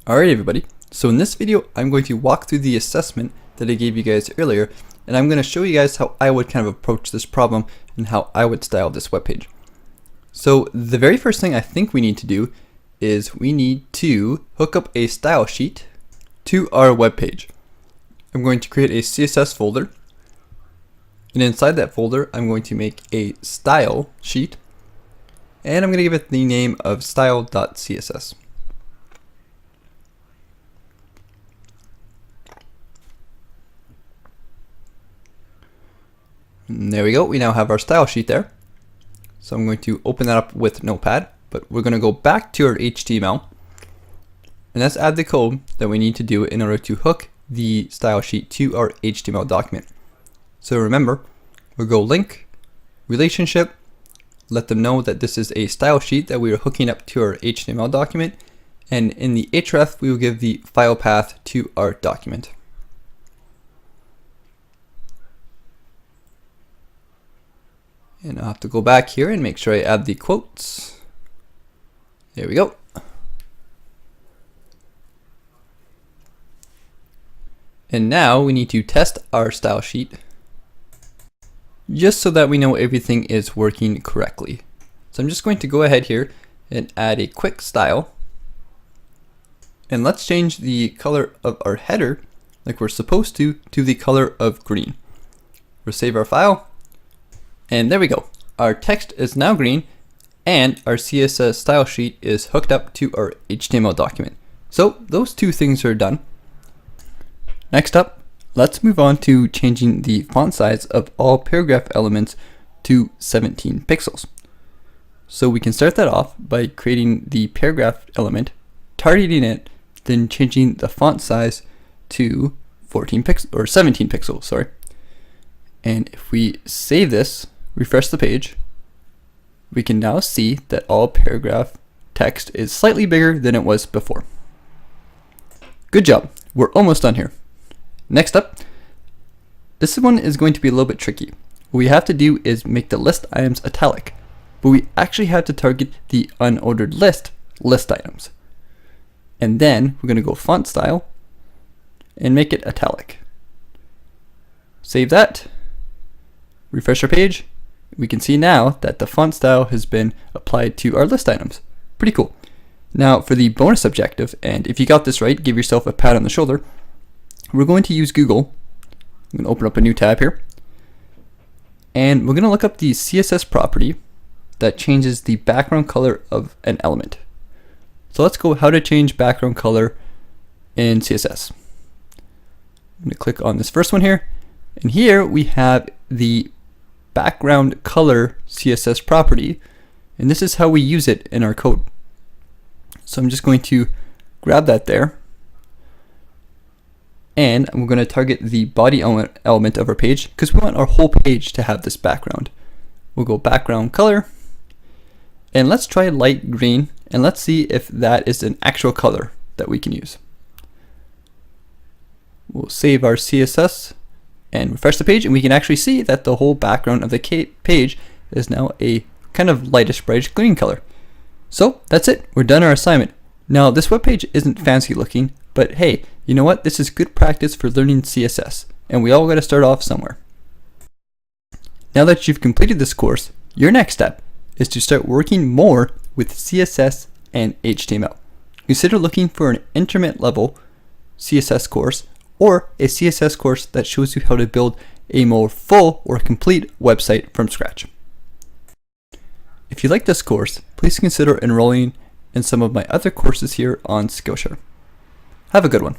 Alright everybody, so in this video I'm going to walk through the assessment that I gave you guys earlier, and I'm going to show you guys how I would kind of approach this problem and how I would style this webpage. So the very first thing I think we need to do is we need to hook up a style sheet to our webpage. I'm going to create a CSS folder, and inside that folder I'm going to make a style sheet, and I'm going to give it the name of style.css. And there we go, we now have our style sheet there. So I'm going to open that up with Notepad, but we're going to go back to our HTML and let's add the code that we need to do in order to hook the style sheet to our HTML document. So remember, we'll go link, relationship, let them know that this is a style sheet that we are hooking up to our HTML document, and in the href we will give the file path to our document. And I'll have to go back here and make sure I add the quotes. There we go. And now we need to test our style sheet just so that we know everything is working correctly. So I'm just going to go ahead here and add a quick style. And let's change the color of our header, like we're supposed to the color of green. We'll save our file. And there we go. Our text is now green and our CSS style sheet is hooked up to our HTML document. So those two things are done. Next up, let's move on to changing the font size of all paragraph elements to 17 pixels. So we can start that off by creating the paragraph element, targeting it, then changing the font size to 14 pixels or 17 pixels, sorry. And if we save this, refresh the page, we can now see that all paragraph text is slightly bigger than it was before. Good job, we're almost done here. Next up, this one is going to be a little bit tricky. What we have to do is make the list items italic, but we actually have to target the unordered list items. And then we're going to go font style and make it italic. Save that, refresh our page. We can see now that the font style has been applied to our list items. Pretty cool. Now for the bonus objective, and if you got this right, give yourself a pat on the shoulder, we're going to use Google. I'm going to open up a new tab here. And we're going to look up the CSS property that changes the background color of an element. So let's go how to change background color in CSS. I'm going to click on this first one here. And here we have the background color CSS property, and this is how we use it in our code. So I'm just going to grab that there, and I'm going to target the body element of our page because we want our whole page to have this background. We'll go background color, and let's try light green, and let's see if that is an actual color that we can use. We'll save our CSS and refresh the page, and we can actually see that the whole background of the page is now a kind of lightish brightish green color. So that's it, we're done our assignment. Now this web page isn't fancy looking, but hey, you know what, this is good practice for learning CSS, and we all got to start off somewhere. Now that you've completed this course, your next step is to start working more with CSS and HTML. Consider looking for an intermediate level CSS course or a CSS course that shows you how to build a more full or complete website from scratch. If you like this course, please consider enrolling in some of my other courses here on Skillshare. Have a good one.